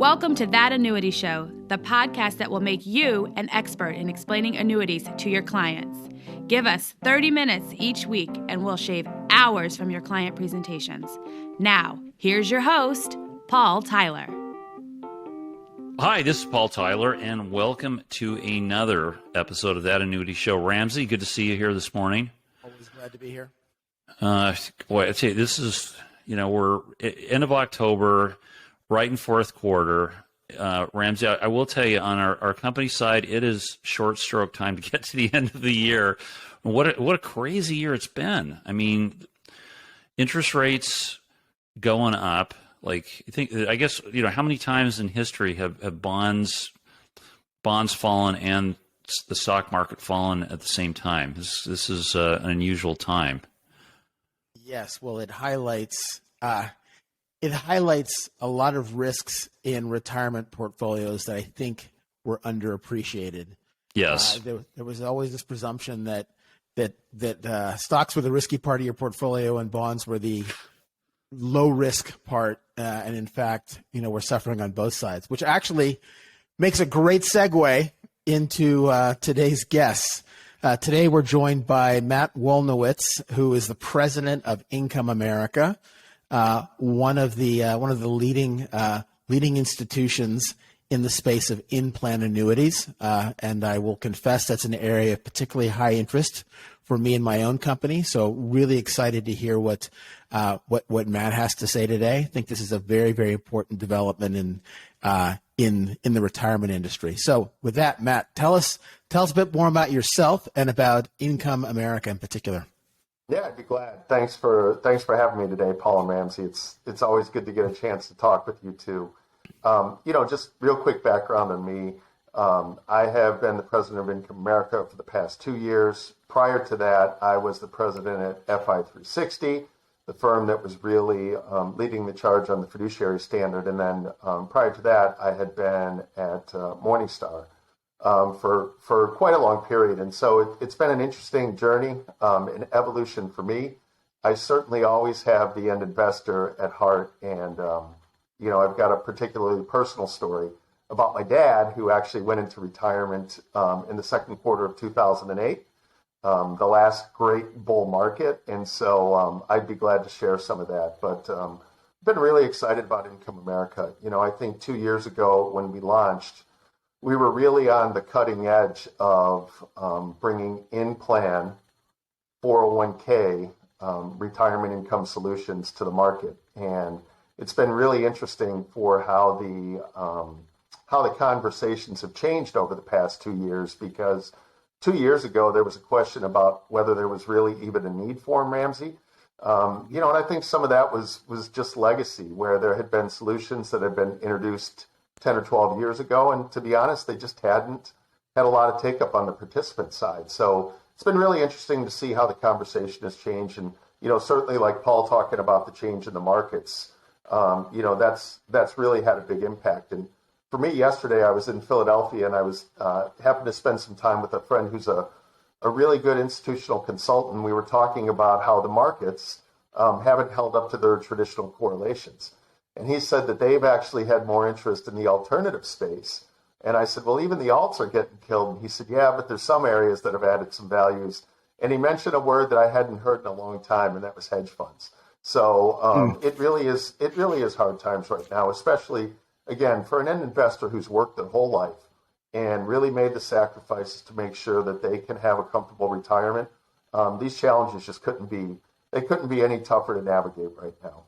Welcome to That Annuity Show, the podcast that will make you an expert in explaining annuities to your clients. Give us 30 minutes each week and we'll shave hours from your client presentations. Now, here's your host, Paul Tyler. Hi, this is Paul Tyler, and welcome to another episode of That Annuity Show. Ramsey, good to see you here this morning. Always glad to be here. Boy, I tell you, this is, we're end of October, right in fourth quarter. Ramsey, I will tell you, on our company side, it is short stroke time to get to the end of the year. What a crazy year it's been. I mean, interest rates going up. Like, I guess, how many times in history have bonds fallen and the stock market fallen at the same time? This is an unusual time. Yes, well, it highlights a lot of risks in retirement portfolios that I think were underappreciated. Yes, there was always this presumption that stocks were the risky part of your portfolio and bonds were the low risk part, and in fact, we're suffering on both sides, which actually makes a great segue into today's guests. Today, we're joined by Matt Wolniewicz, who is the president of Income America, one of the leading institutions in the space of in-plan annuities. And I will confess that's an area of particularly high interest for me and my own company. So really excited to hear what Matt has to say today. I think this is a very, very important development in the retirement industry. So with that, Matt, tell us a bit more about yourself and about Income America in particular. Yeah, I'd be glad. Thanks for having me today, Paul and Ramsey. It's always good to get a chance to talk with you too. Just real quick background on me. I have been the president of Income America for the past 2 years. Prior to that, I was the president at FI360, the firm that was really leading the charge on the fiduciary standard. And then prior to that, I had been at Morningstar for quite a long period. And so it's been an interesting journey, an evolution for me. I certainly always have the end investor at heart. And, I've got a particularly personal story about my dad, who actually went into retirement in the second quarter of 2008. The last great bull market. And so I'd be glad to share some of that. But I've been really excited about Income America. I think 2 years ago when we launched, we were really on the cutting edge of bringing in-plan 401k retirement income solutions to the market. And it's been really interesting for how the conversations have changed over the past 2 years, because 2 years ago, there was a question about whether there was really even a need for them, Ramsey. And I think some of that was just legacy, where there had been solutions that had been introduced 10 or 12 years ago. And to be honest, they just hadn't had a lot of take up on the participant side. So it's been really interesting to see how the conversation has changed. And, certainly like Paul talking about the change in the markets, that's really had a big impact. And for me, yesterday, I was in Philadelphia and I was happened to spend some time with a friend who's a really good institutional consultant. We were talking about how the markets haven't held up to their traditional correlations. And he said that they've actually had more interest in the alternative space. And I said, well, even the alts are getting killed. And he said, yeah, but there's some areas that have added some values. And he mentioned a word that I hadn't heard in a long time, and that was hedge funds. So it really is hard times right now, especially, again, for an end investor who's worked their whole life and really made the sacrifices to make sure that they can have a comfortable retirement. These challenges just couldn't be any tougher to navigate right now.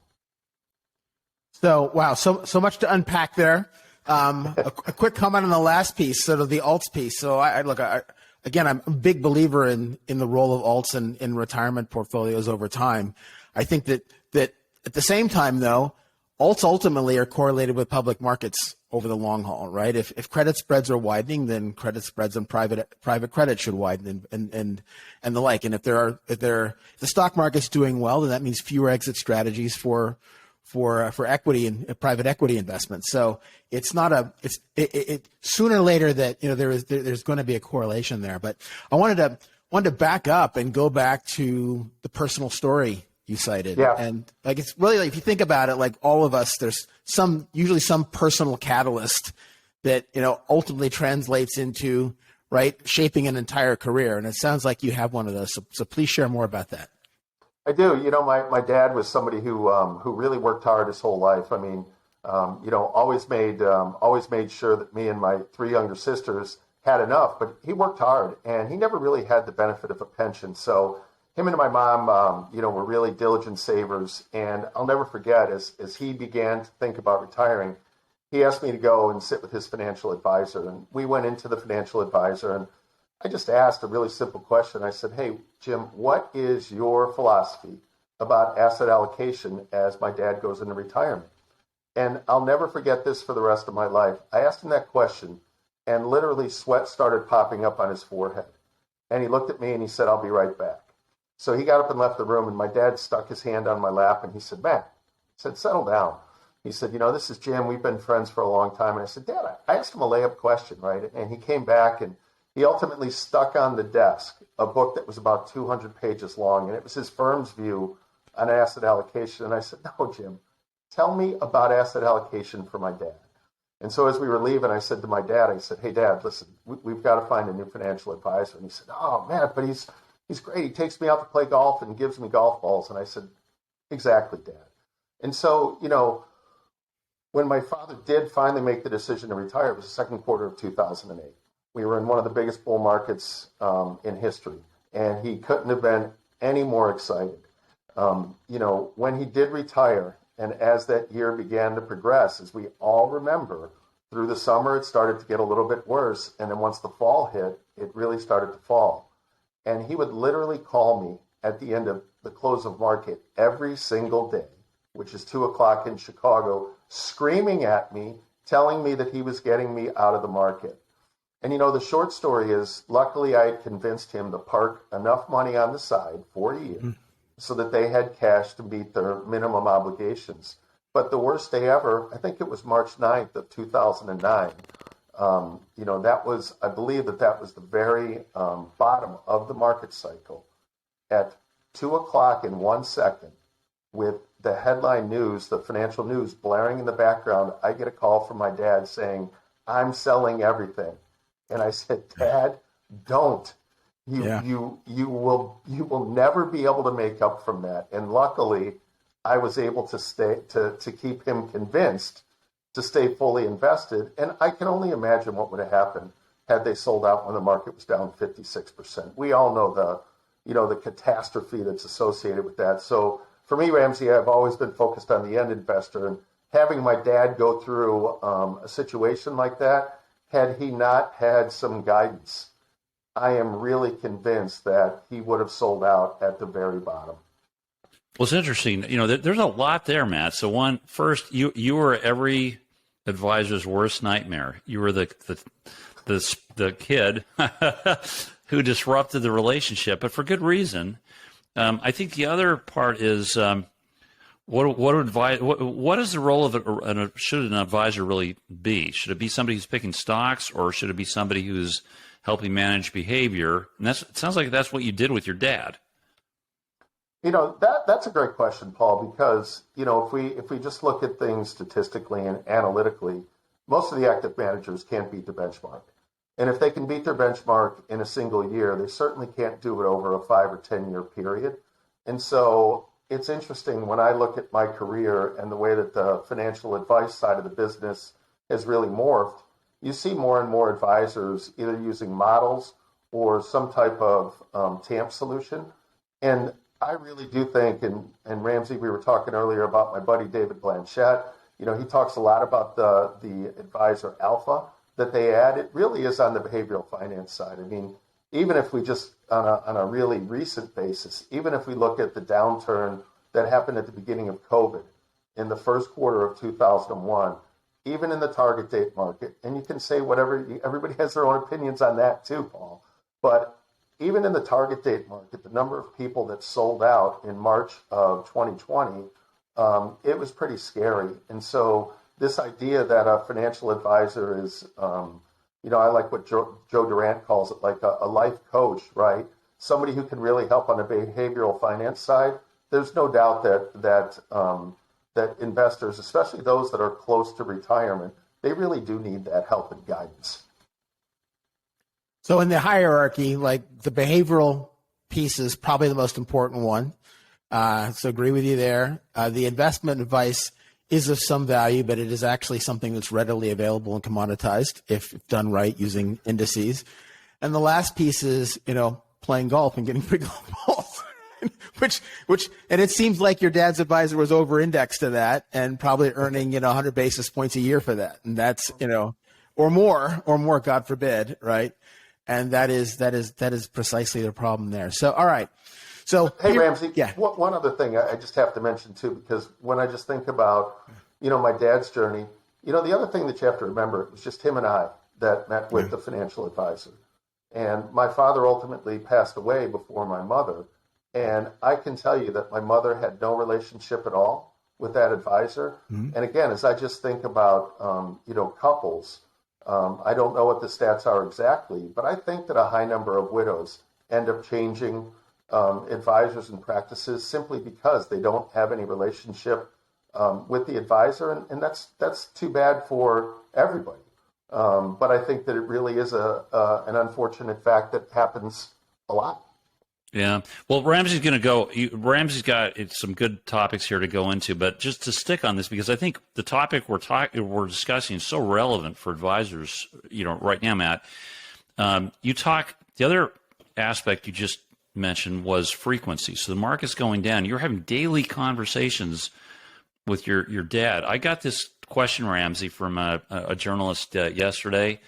So, wow, so much to unpack there. A quick comment on the last piece, sort of the alts piece. So I'm a big believer in the role of alts in retirement portfolios over time. I think that at the same time, though, alts ultimately are correlated with public markets over the long haul, right? If credit spreads are widening, then credit spreads on private credit should widen and the like. And if the stock market's doing well, then that means fewer exit strategies for equity and private equity investments. So it's not sooner or later that there's going to be a correlation there. But I wanted to back up and go back to the personal story you cited. Yeah. And like, it's really like, if you think about it, like all of us, there's usually some personal catalyst that, ultimately translates into, right, shaping an entire career. And it sounds like you have one of those. So please share more about that. I do. My dad was somebody who really worked hard his whole life. I mean, always made sure that me and my three younger sisters had enough, but he worked hard and he never really had the benefit of a pension. So him and my mom, were really diligent savers. And I'll never forget, as he began to think about retiring, he asked me to go and sit with his financial advisor. And we went into the financial advisor and I just asked a really simple question. I said, hey, Jim, what is your philosophy about asset allocation as my dad goes into retirement? And I'll never forget this for the rest of my life. I asked him that question and literally sweat started popping up on his forehead. And he looked at me and he said, I'll be right back. So he got up and left the room, and my dad stuck his hand on my lap and he said, Matt, he said, settle down. He said, this is Jim. We've been friends for a long time. And I said, Dad, I asked him a layup question, right? And he came back and he ultimately stuck on the desk a book that was about 200 pages long, and it was his firm's view on asset allocation. And I said, no, Jim, tell me about asset allocation for my dad. And so as we were leaving, I said to my dad, I said, hey, Dad, listen, we've got to find a new financial advisor. And he said, oh, man, but he's great. He takes me out to play golf and gives me golf balls. And I said, exactly, Dad. And so, when my father did finally make the decision to retire, it was the second quarter of 2008. We were in one of the biggest bull markets in history, and he couldn't have been any more excited. When he did retire, and as that year began to progress, as we all remember, through the summer it started to get a little bit worse, and then once the fall hit, it really started to fall. And he would literally call me at the end of the close of market every single day, which is 2:00 in Chicago, screaming at me, telling me that he was getting me out of the market. And the short story is, luckily I had convinced him to park enough money on the side for a year so that they had cash to meet their minimum obligations. But the worst day ever, I think it was March 9th of 2009. I believe that was the very bottom of the market cycle. At 2:00 in 1 second, with the headline news, the financial news blaring in the background, I get a call from my dad saying, I'm selling everything. And I said, Dad, don't. You will never be able to make up from that. And luckily, I was able to keep him convinced to stay fully invested. And I can only imagine what would have happened had they sold out when the market was down 56%. We all know the catastrophe that's associated with that. So for me, Ramsey, I've always been focused on the end investor, and having my dad go through a situation like that, had he not had some guidance, I am really convinced that he would have sold out at the very bottom. Well, it's interesting. There's a lot there, Matt. So first, you were every advisor's worst nightmare. You were the kid who disrupted the relationship, but for good reason. I think the other part is what is the role of should an advisor really be? Should it be somebody who's picking stocks, or should it be somebody who's helping manage behavior? And it sounds like that's what you did with your dad. That's a great question, Paul, because if we just look at things statistically and analytically, most of the active managers can't beat their benchmark. And if they can beat their benchmark in a single year, they certainly can't do it over a 5 or 10 year period. And so it's interesting when I look at my career and the way that the financial advice side of the business has really morphed. You see more and more advisors either using models or some type of TAMP solution. And I really do think, and Ramsey, we were talking earlier about my buddy David Blanchett. He talks a lot about the advisor alpha that they add. It really is on the behavioral finance side. I mean, even if we just on a really recent basis, even if we look at the downturn that happened at the beginning of COVID in the first quarter of 2001, even in the target date market, and you can say whatever, everybody has their own opinions on that too, Paul, but even in the target date market, the number of people that sold out in March of 2020, it was pretty scary. And so this idea that a financial advisor is, I like what Joe Durant calls it, like a life coach, right? Somebody who can really help on the behavioral finance side. there's no doubt that investors, especially those that are close to retirement, they really do need that help and guidance. So in the hierarchy, like the behavioral piece is probably the most important one. So agree with you there. The investment advice is of some value, but it is actually something that's readily available and commoditized if done right using indices. And the last piece is, playing golf and getting big golf balls, which, and it seems like your dad's advisor was over-indexed to that and probably earning, 100 basis points a year for that. And that's, or more, God forbid, right? And that is precisely the problem there. So, all right. So, hey, Ramsey, yeah. One other thing I just have to mention too, because when I just think about, my dad's journey, the other thing that you have to remember, it was just him and I that met with the financial advisor. And my father ultimately passed away before my mother. And I can tell you that my mother had no relationship at all with that advisor. Mm-hmm. And again, as I just think about, couples, I don't know what the stats are exactly, but I think that a high number of widows end up changing advisors and practices simply because they don't have any relationship with the advisor. And that's too bad for everybody. But I think that it really is an unfortunate fact that happens a lot. Yeah. Well, Ramsey's going to go. Ramsey's got some good topics here to go into, but just to stick on this, because I think the topic we're discussing is so relevant for advisors, right now, Matt. The other aspect you just mentioned was frequency. So the market's going down. You're having daily conversations with your dad. I got this question, Ramsey, from a journalist yesterday.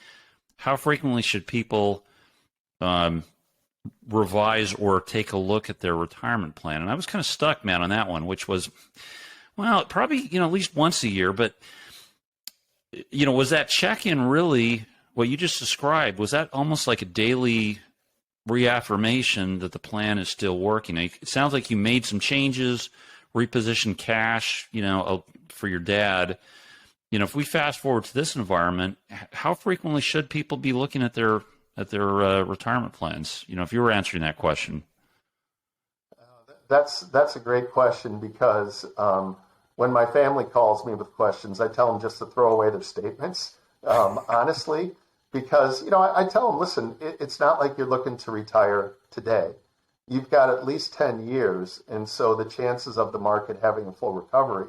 How frequently should people revise or take a look at their retirement plan? And I was kind of stuck, Matt, on that one, which was, well, probably, at least once a year. But, was that check-in really what you just described? Was that almost like a daily reaffirmation that the plan is still working? It sounds like you made some changes, repositioned cash, for your dad. If we fast forward to this environment, how frequently should people be looking at their retirement plans? If you were answering that question. That's a great question, because when my family calls me with questions, I tell them just to throw away their statements, honestly, because, I tell them, listen, it's not like you're looking to retire today. You've got at least 10 years, and so the chances of the market having a full recovery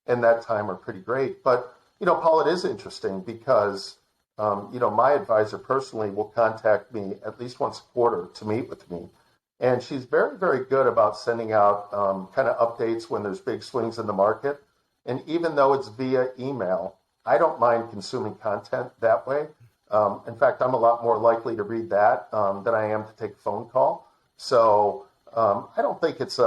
in that time are pretty great. But, Paul, it is interesting because, my advisor personally will contact me at least once a quarter to meet with me. And she's very, very good about sending out kind of updates when there's big swings in the market. And even though it's via email, I don't mind consuming content that way. In fact, I'm a lot more likely to read that than I am to take a phone call. So I don't think it's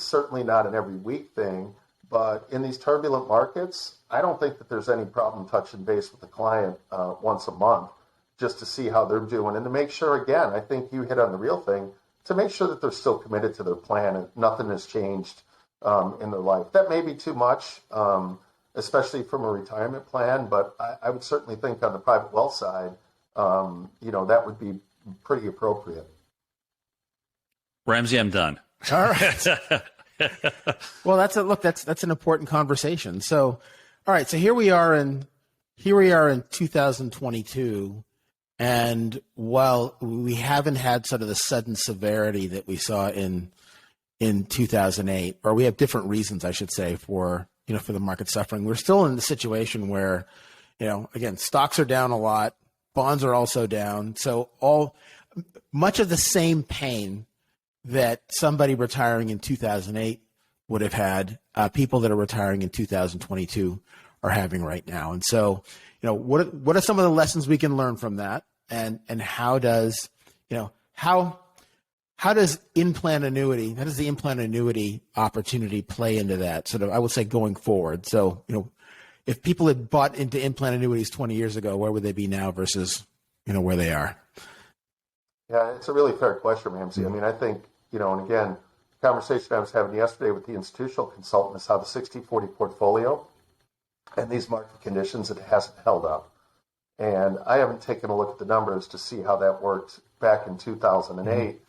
certainly not an every week thing. But in these turbulent markets, I don't think that there's any problem touching base with the client once a month just to see how they're doing and to make sure, again, I think you hit on the real thing, to make sure that they're still committed to their plan and nothing has changed in their life. That may be too much, especially from a retirement plan, but I would certainly think on the private wealth side, that would be pretty appropriate. Ramsey, I'm done. All right. Well, that's an important conversation. So, all right. So here we are in 2022, and while we haven't had sort of the sudden severity that we saw in 2008, or we have different reasons, I should say, for the market suffering, we're still in the situation where, again, stocks are down a lot, bonds are also down. So much of the same pain that somebody retiring in 2008 would have had, people that are retiring in 2022 are having right now. And so, what are some of the lessons we can learn from that? And how does the in-plan annuity opportunity play into that? Sort of, I would say, going forward. So, if people had bought into in-plan annuities 20 years ago, where would they be now versus, where they are? Yeah, it's a really fair question, Ramsey. I mean, I think, and again, the conversation I was having yesterday with the institutional consultant is how the 60-40 portfolio and these market conditions, it hasn't held up. And I haven't taken a look at the numbers to see how that worked back in 2008.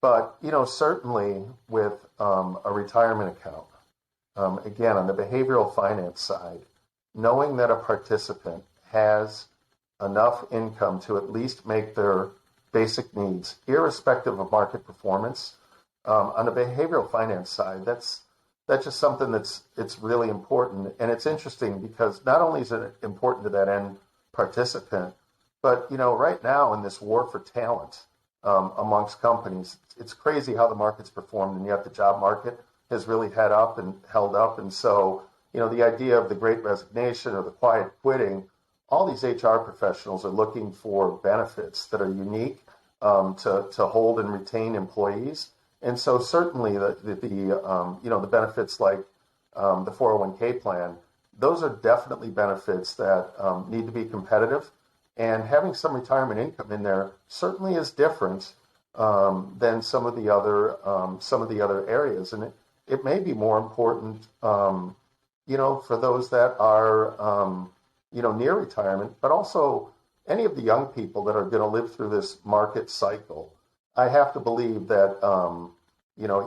But, certainly with a retirement account, again, on the behavioral finance side, knowing that a participant has enough income to at least make their basic needs, irrespective of market performance, on the behavioral finance side, that's just something it's really important. And it's interesting because not only is it important to that end participant, but right now in this war for talent amongst companies, it's crazy how the market's performed, and yet the job market has really held up. And so, the idea of the great resignation or the quiet quitting, all these HR professionals are looking for benefits that are unique to hold and retain employees. And so certainly the benefits like the 401k plan, those are definitely benefits that need to be competitive. And having some retirement income in there certainly is different than some of the other areas. And it may be more important, for those that are, near retirement, but also any of the young people that are going to live through this market cycle. I have to believe that,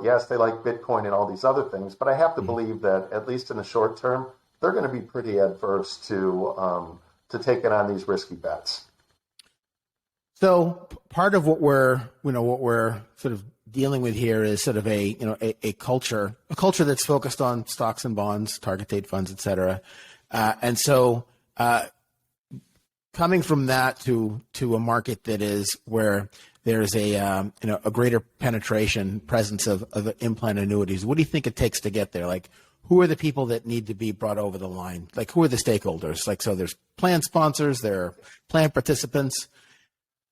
yes, they like Bitcoin and all these other things, but I have to believe that at least in the short term, they're going to be pretty adverse to taking on these risky bets. So part of what we're sort of dealing with here is sort of a culture that's focused on stocks and bonds, target date funds, et cetera. And so coming from that to a market that is where there's a greater penetration presence of in-plan annuities, what do you think it takes to get there? Like, who are the people that need to be brought over the line? Like, who are the stakeholders? Like, so there's plan sponsors, there are plan participants.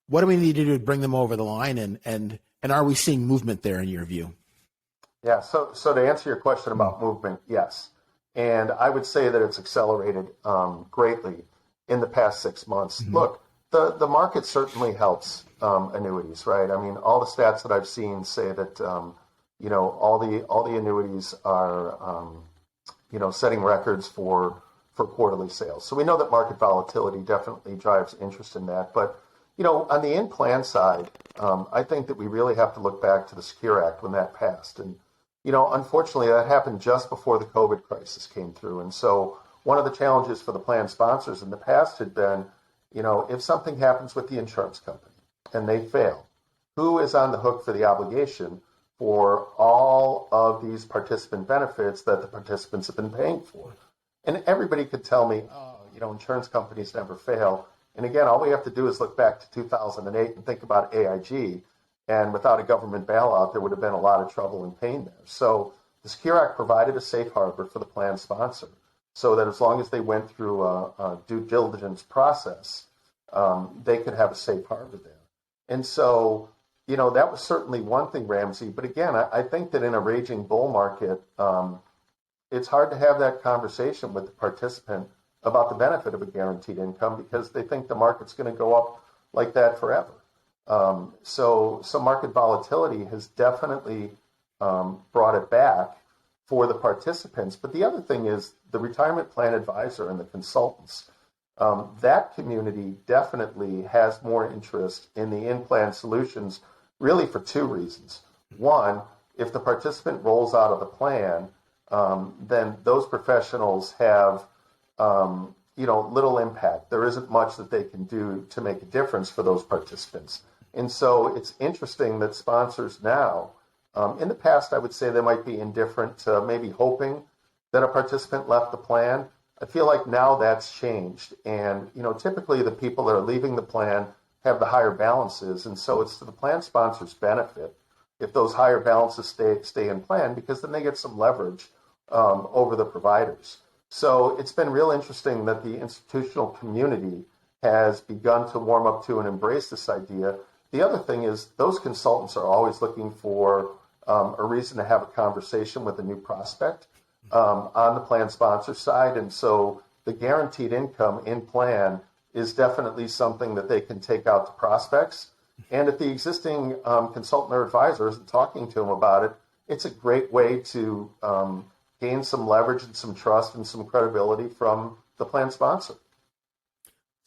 What do we need to do to bring them over the line? And are we seeing movement there in your view? Yeah. So to answer your question about movement, yes. And I would say that it's accelerated greatly in the past 6 months. Mm-hmm. Look, the market certainly helps annuities, right? I mean, all the stats that I've seen say that all the annuities are setting records for quarterly sales. So we know that market volatility definitely drives interest in that. But on the in-plan side, I think that we really have to look back to the Secure Act when that passed. And unfortunately, that happened just before the COVID crisis came through. And so one of the challenges for the plan sponsors in the past had been, if something happens with the insurance company and they fail, who is on the hook for the obligation for all of these participant benefits that the participants have been paying for? And everybody could tell me, insurance companies never fail. And again, all we have to do is look back to 2008 and think about AIG. And without a government bailout, there would have been a lot of trouble and pain there. So the Secure Act provided a safe harbor for the plan sponsor so that as long as they went through a due diligence process, they could have a safe harbor there. And so, that was certainly one thing, Ramsey. But again, I think that in a raging bull market, it's hard to have that conversation with the participant about the benefit of a guaranteed income because they think the market's going to go up like that forever. So market volatility has definitely brought it back for the participants. But the other thing is the retirement plan advisor and the consultants. That community definitely has more interest in the in-plan solutions, really for two reasons. One, if the participant rolls out of the plan, then those professionals have little impact. There isn't much that they can do to make a difference for those participants. And so it's interesting that sponsors now, in the past, I would say they might be indifferent to maybe hoping that a participant left the plan. I feel like now that's changed. And, typically the people that are leaving the plan have the higher balances. And so it's to the plan sponsor's benefit if those higher balances stay in plan, because then they get some leverage over the providers. So it's been real interesting that the institutional community has begun to warm up to and embrace this idea. The other thing is those consultants are always looking for a reason to have a conversation with a new prospect on the plan sponsor side. And so the guaranteed income in plan is definitely something that they can take out to prospects. And if the existing consultant or advisor isn't talking to them about it, it's a great way to gain some leverage and some trust and some credibility from the plan sponsor.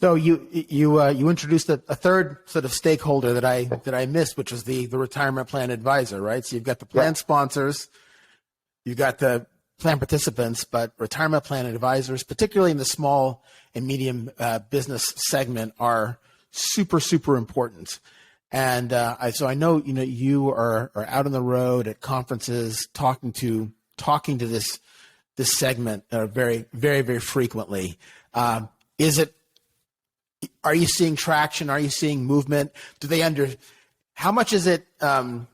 So you introduced a third sort of stakeholder that I missed, which was the retirement plan advisor, right? So you've got the plan sponsors, you've got the plan participants, but retirement plan advisors, particularly in the small and medium business segment, are super important. And so I know you are out on the road at conferences talking to this segment very frequently. Are you seeing traction? Are you seeing movement? How much is it? Do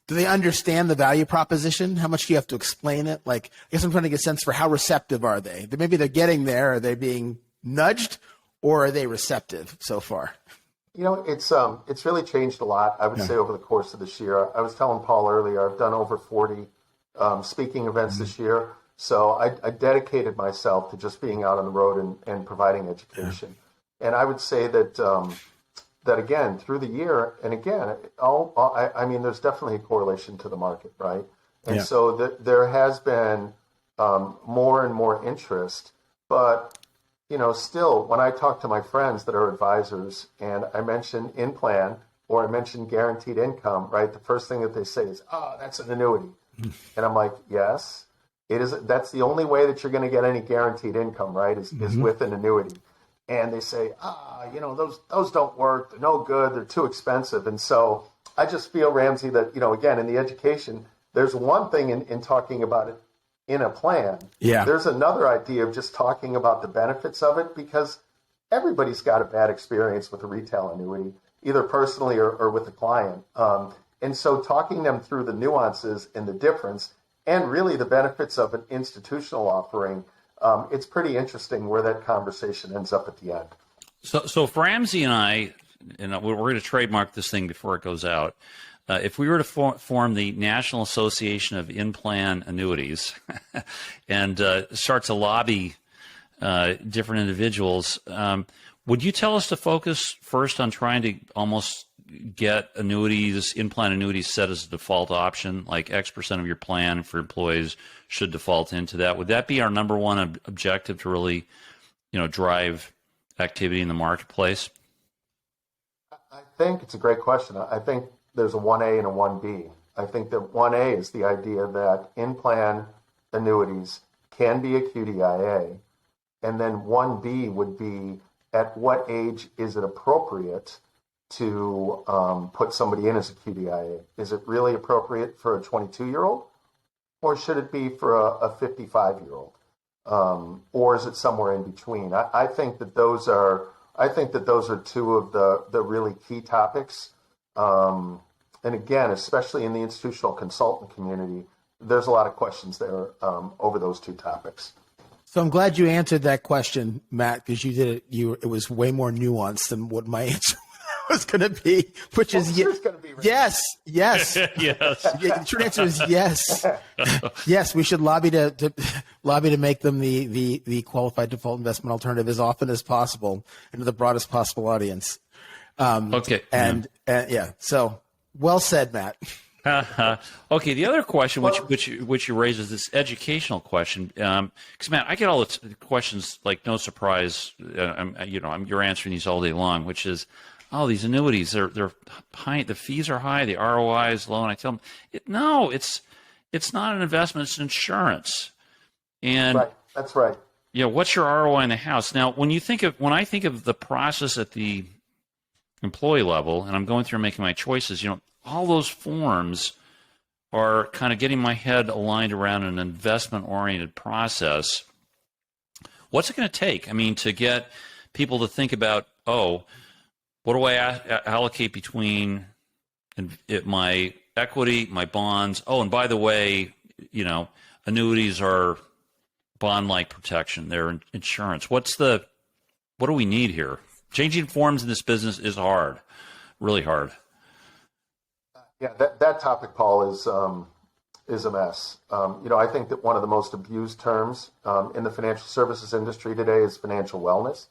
they understand the value proposition? How much do you have to explain it? Like, I guess I'm trying to get a sense for how receptive are they? Maybe they're getting there. Are they being nudged, or are they receptive so far? It's really changed a lot, I would say, over the course of this year. I was telling Paul earlier, I've done over 40 speaking events this year. So I dedicated myself to just being out on the road and providing education. And I would say that that again, through the year, and again, I mean, there's definitely a correlation to the market, right? And so there has been more and more interest, but still, when I talk to my friends that are advisors and I mention in-plan or I mention guaranteed income, right, the first thing that they say is, "Oh, that's an annuity." And I'm like, yes, it is. That's the only way that you're going to get any guaranteed income, right, is with an annuity. And they say, those don't work. They're no good. They're too expensive. And so I just feel, Ramsey, that, again, in the education, there's one thing in talking about it in a plan. Yeah. There's another idea of just talking about the benefits of it, because everybody's got a bad experience with a retail annuity, either personally or with a client. And so talking them through the nuances and the difference and really the benefits of an institutional offering, it's pretty interesting where that conversation ends up at the end. So for Ramsey and I, we're going to trademark this thing before it goes out. If we were to form the National Association of In-Plan Annuities and start to lobby different individuals, would you tell us to focus first on trying to almost get annuities, in-plan annuities, set as a default option, like X% of your plan for employees should default into that? Would that be our number one objective to really, drive activity in the marketplace? I think it's a great question. I think there's a 1A and a 1B. I think that 1A is the idea that in-plan annuities can be a QDIA, and then 1B would be, at what age is it appropriate to put somebody in as a QDIA? Is it really appropriate for a 22-year-old, or should it be for a 55-year-old, or is it somewhere in between? I think that those are two of the really key topics. And again, especially in the institutional consultant community, there's a lot of questions there over those two topics. So I'm glad you answered that question, Matt, because you did it. It was way more nuanced than what my answer was going to be, which is yes. Yes. Yes. The short answer is yes. Yes, we should lobby to make them the qualified default investment alternative as often as possible and to the broadest possible audience. Okay. And so well said, Matt. Okay, the other question, which you raise, is this educational question. Because Matt, I get all the questions like no surprise. You're answering these all day long, which is, oh, these annuities, they're high. The fees are high. The ROI is low. And I tell them, no, it's not an investment. It's insurance. And right, that's right. What's your ROI in the house? Now, when I think of the process at the employee level, and I'm going through and making my choices, all those forms are kind of getting my head aligned around an investment-oriented process. What's it going to take? I mean, to get people to think about, what do I allocate between my equity, my bonds? Oh, and by the way, annuities are bond-like protection. They're insurance. What do we need here? Changing forms in this business is hard, really hard. Yeah, that topic, Paul, is a mess. I think that one of the most abused terms in the financial services industry today is financial wellness.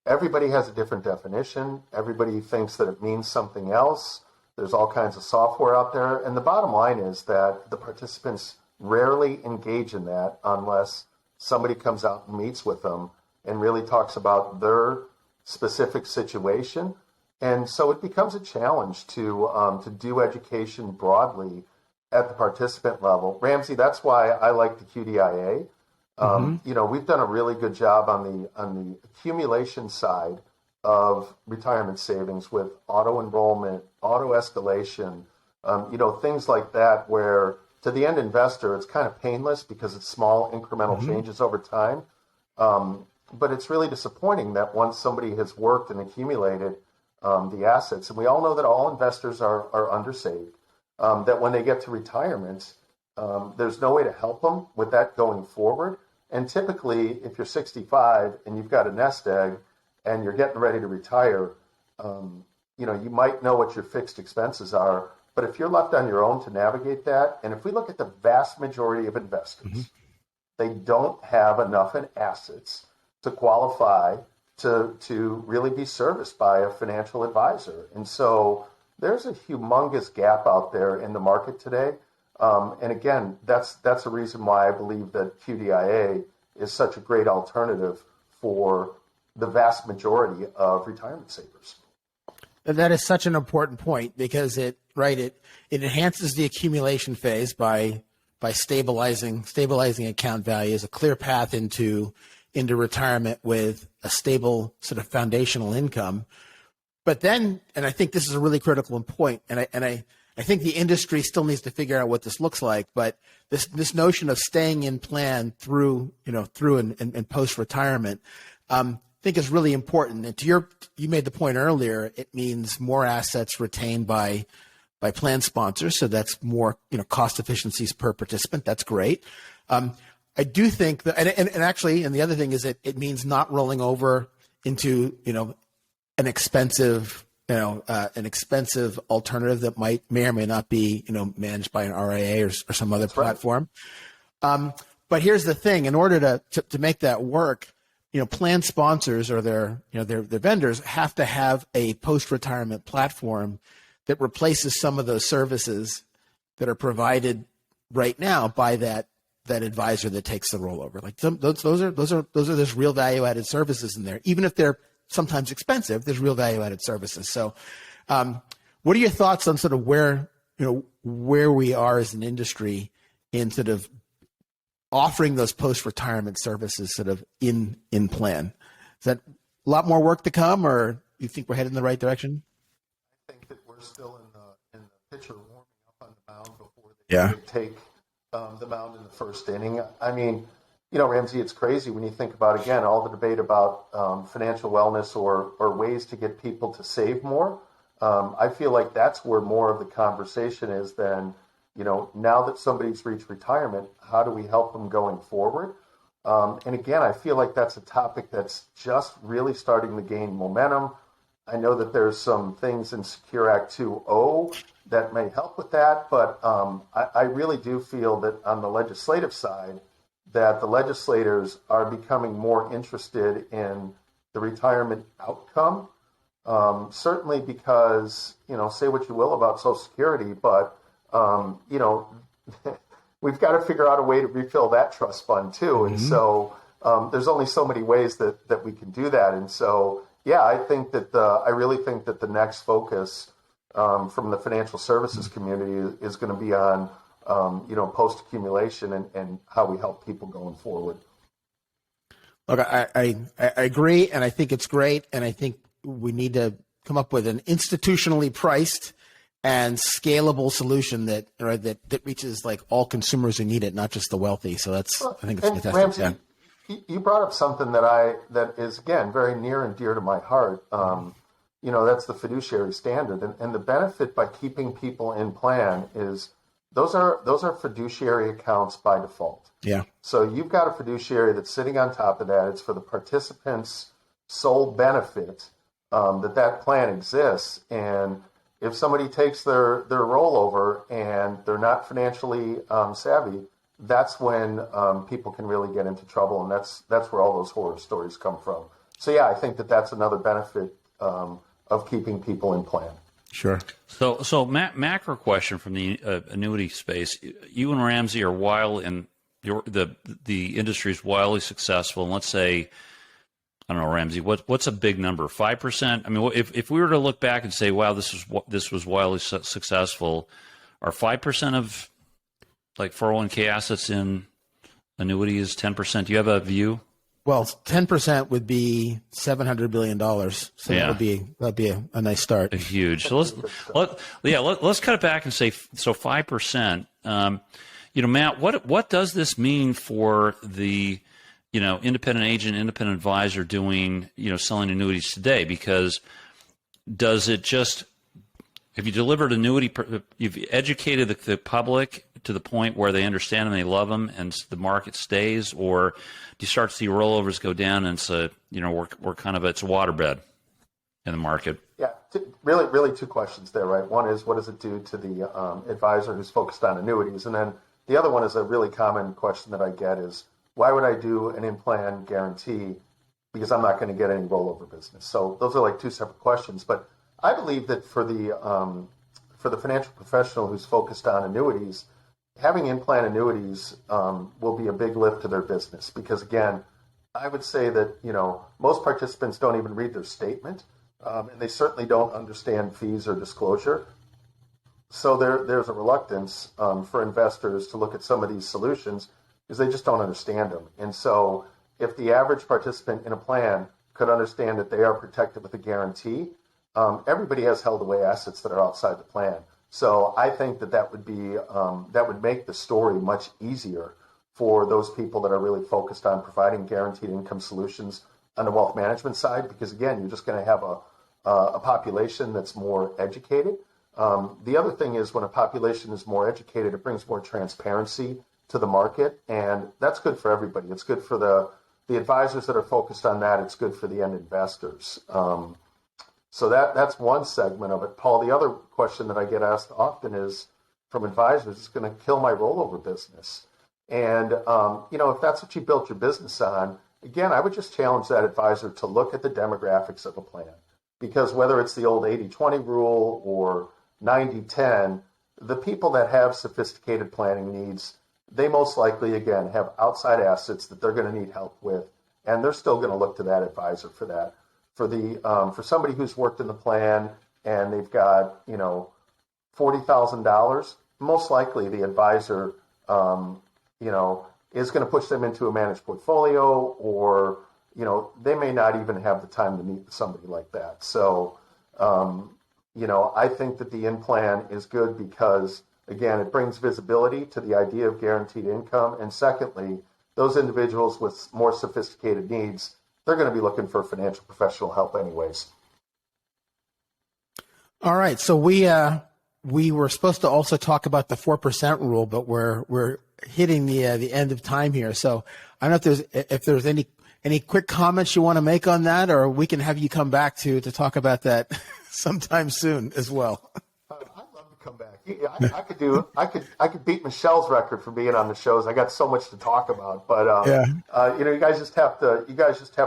Everybody has a different definition. Everybody thinks that it means something else. There's all kinds of software out there. And the bottom line is that the participants rarely engage in that unless somebody comes out and meets with them and really talks about their specific situation. And so it becomes a challenge to do education broadly at the participant level. Ramsey, that's why I like the QDIA. We've done a really good job on the accumulation side of retirement savings with auto enrollment, auto escalation, things like that, where to the end investor, it's kind of painless because it's small incremental changes over time. But it's really disappointing that once somebody has worked and accumulated the assets, and we all know that all investors are undersaved, that when they get to retirement, there's no way to help them with that going forward. And typically, if you're 65 and you've got a nest egg and you're getting ready to retire, you might know what your fixed expenses are. But if you're left on your own to navigate that, and if we look at the vast majority of investors, they don't have enough in assets to qualify to really be serviced by a financial advisor. And so there's a humongous gap out there in the market today. And again, that's a reason why I believe that QDIA is such a great alternative for the vast majority of retirement savers. And that is such an important point because it enhances the accumulation phase by stabilizing account values, a clear path into retirement with a stable sort of foundational income. But then, and I think this is a really critical point, and I think the industry still needs to figure out what this looks like, but this notion of staying in plan through and post retirement, I think is really important. And you made the point earlier, it means more assets retained by plan sponsors. So that's more, cost efficiencies per participant. That's great. I do think that, and the other thing is that it means not rolling over into, an expensive alternative that may or may not be, managed by an RIA or some other platform. Right. But here's the thing: in order to make that work, plan sponsors or their vendors have to have a post-retirement platform that replaces some of those services that are provided right now by that advisor that takes the rollover. Like there's real value-added services in there, even if they're sometimes expensive. There's real value-added services. So, what are your thoughts on sort of where we are as an industry in sort of offering those post-retirement services sort of in plan? Is that a lot more work to come, or you think we're headed in the right direction? I think that we're still in the pitcher warming up on the mound before they take the mound in the first inning. I mean, Ramsey, it's crazy when you think about, again, all the debate about financial wellness or ways to get people to save more. I feel like that's where more of the conversation is than, now that somebody's reached retirement, how do we help them going forward? And again, I feel like that's a topic that's just really starting to gain momentum. I know that there's some things in Secure Act 2.0 that may help with that, but I really do feel that on the legislative side, that the legislators are becoming more interested in the retirement outcome. Certainly because, say what you will about Social Security, but, we've got to figure out a way to refill that trust fund too. And so there's only so many ways that we can do that. And so, yeah, I really think that the next focus from the financial services community is going to be on, post accumulation and how we help people going forward. Look, I agree, and I think it's great, and I think we need to come up with an institutionally priced and scalable solution that reaches like all consumers who need it, not just the wealthy. So I think it's fantastic. Ramsey, you brought up something that is again very near and dear to my heart. That's the fiduciary standard, and the benefit by keeping people in plan is those are fiduciary accounts by default. Yeah. So you've got a fiduciary that's sitting on top of that. It's for the participant's sole benefit that plan exists. And if somebody takes their rollover and they're not financially savvy, that's when people can really get into trouble. And that's where all those horror stories come from. So, yeah, I think that's another benefit of keeping people in plan. Sure. So macro question from the annuity space. You and Ramsey are the industry is wildly successful. And let's say I don't know, Ramsey, what's a big number? 5%? I mean, if we were to look back and say, wow, this was wildly successful, are 5% of like 401k assets in annuities 10%? Do you have a view? Well, 10% would be $700 billion. So Yeah. that'd be a nice start. Huge. So let's cut it back and say, so 5%. Matt, what does this mean for the independent agent, independent advisor doing selling annuities today? Because does it just, have you delivered annuity, you've educated the public to the point where they understand them, they love them, and the market stays, or do you start to see rollovers go down and it's we're kind of, it's a waterbed in the market? Yeah, really two questions there, right? One is, what does it do to the advisor who's focused on annuities? And then the other one is a really common question that I get is, why would I do an in-plan guarantee? Because I'm not going to get any rollover business. So those are like two separate questions. But I believe that for the financial professional who's focused on annuities, having in-plan annuities will be a big lift to their business. Because again, I would say that most participants don't even read their statement, and they certainly don't understand fees or disclosure. So there's a reluctance for investors to look at some of these solutions because they just don't understand them. And so if the average participant in a plan could understand that they are protected with a guarantee, everybody has held away assets that are outside the plan. So I think that would make the story much easier for those people that are really focused on providing guaranteed income solutions on the wealth management side, because again, you're just going to have a population that's more educated. The other thing is, when a population is more educated, it brings more transparency to the market, and that's good for everybody. It's good for the advisors that are focused on that. It's good for the end investors. So that's one segment of it. Paul, the other question that I get asked often is from advisors, it's going to kill my rollover business. And, if that's what you built your business on, again, I would just challenge that advisor to look at the demographics of a plan. Because whether it's the old 80-20 rule or 90-10, the people that have sophisticated planning needs, they most likely, again, have outside assets that they're going to need help with. And they're still going to look to that advisor for that. For somebody who's worked in the plan and they've got, $40,000, most likely the advisor, is going to push them into a managed portfolio, or, they may not even have the time to meet with somebody like that. So, I think that the in-plan is good because, again, it brings visibility to the idea of guaranteed income. And secondly, those individuals with more sophisticated needs, they're going to be looking for financial professional help anyways. All right. So we were supposed to also talk about the 4% rule, but we're hitting the end of time here. So I don't know if there's any quick comments you want to make on that, or we can have you come back to talk about that sometime soon as well. I'd love to come back. I could beat Michelle's record for being on the shows. I got so much to talk about, but you guys just have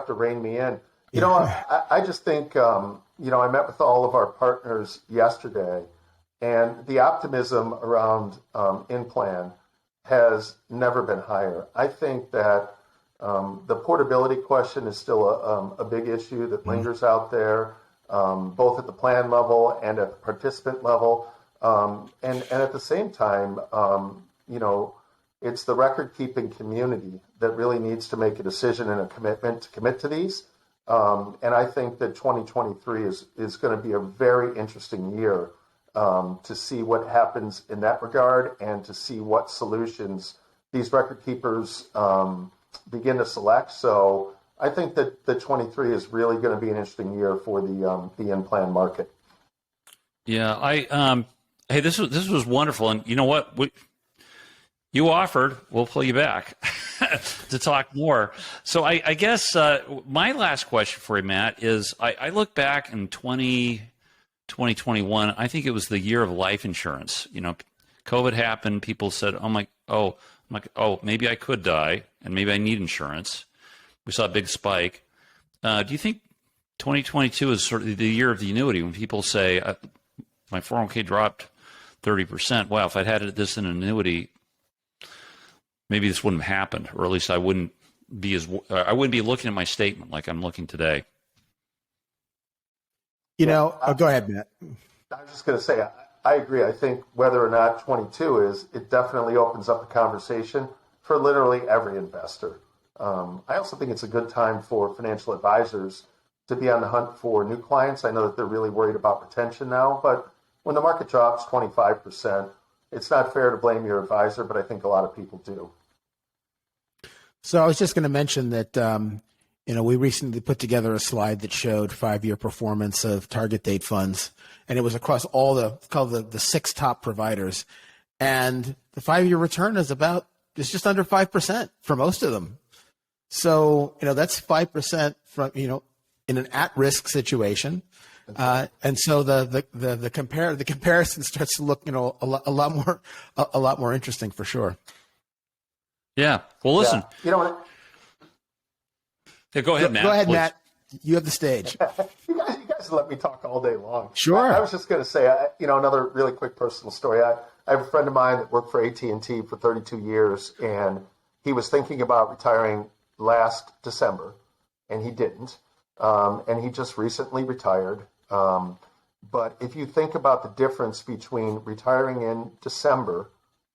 to rein me in. I just think I met with all of our partners yesterday, and the optimism around in-plan has never been higher. I think that the portability question is still a big issue that lingers out there, both at the plan level and at the participant level. And at the same time, it's the record-keeping community that really needs to make a decision and a commitment to commit to these. And I think that 2023 is going to be a very interesting year to see what happens in that regard and to see what solutions these record keepers begin to select. So I think that 23 is really going to be an interesting year for the in-plan market. Yeah, hey, this was wonderful, and you know what? You offered, we'll pull you back to talk more. So I guess my last question for you, Matt, is I look back in 2021, I think it was the year of life insurance. COVID happened. People said, oh, maybe I could die, and maybe I need insurance. We saw a big spike. Do you think 2022 is sort of the year of the annuity when people say, my 401k dropped 30%. Wow, if I'd had this in an annuity, maybe this wouldn't have happened, or at least I wouldn't be as I wouldn't be looking at my statement like I'm looking today. Go ahead, Matt. I was just going to say, I agree. I think whether or not 22 is, it definitely opens up the conversation for literally every investor. I also think it's a good time for financial advisors to be on the hunt for new clients. I know that they're really worried about retention now, but when the market drops 25%, it's not fair to blame your advisor, but I think a lot of people do. So I was just going to mention that, we recently put together a slide that showed 5-year performance of target date funds, and it was across all the 6 top providers. And the 5-year return is just under 5% for most of them. So, that's 5% from, in an at-risk situation. And so the comparison starts to look, a lot more interesting for sure. Yeah. Well, listen. Yeah. Yeah, go ahead, Matt. Go ahead, please. Matt. You have the stage. You guys let me talk all day long. Sure. I was just going to say, another really quick personal story. I have a friend of mine that worked for AT&T for 32 years, and he was thinking about retiring last December, and he didn't. And he just recently retired. But if you think about the difference between retiring in December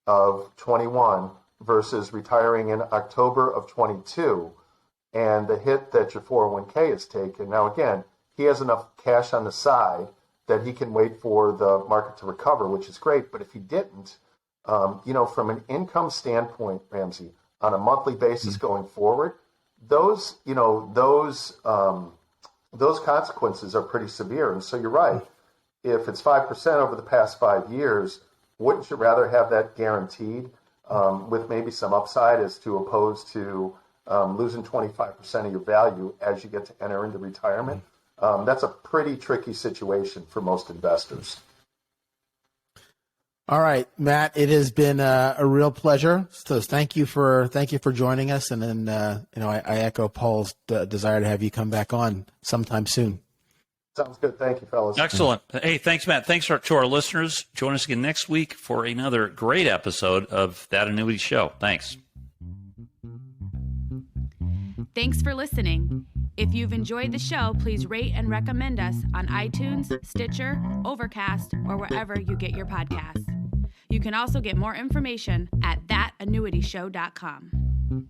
of 21 versus retiring in October of 22, and the hit that your 401k has taken. Now, again, he has enough cash on the side that he can wait for the market to recover, which is great. But if he didn't, from an income standpoint, Ramsey, on a monthly basis going forward, those consequences are pretty severe. And so you're right. If it's 5% over the past 5 years, wouldn't you rather have that guaranteed with maybe some upside as opposed to losing 25% of your value as you get to enter into retirement? That's a pretty tricky situation for most investors. All right, Matt, it has been a real pleasure. So thank you for joining us. And then, I echo Paul's desire to have you come back on sometime soon. Sounds good. Thank you, fellas. Excellent. Hey, thanks, Matt. Thanks to our listeners. Join us again next week for another great episode of That Annuity Show. Thanks. Thanks for listening. If you've enjoyed the show, please rate and recommend us on iTunes, Stitcher, Overcast, or wherever you get your podcasts. You can also get more information at thatannuityshow.com.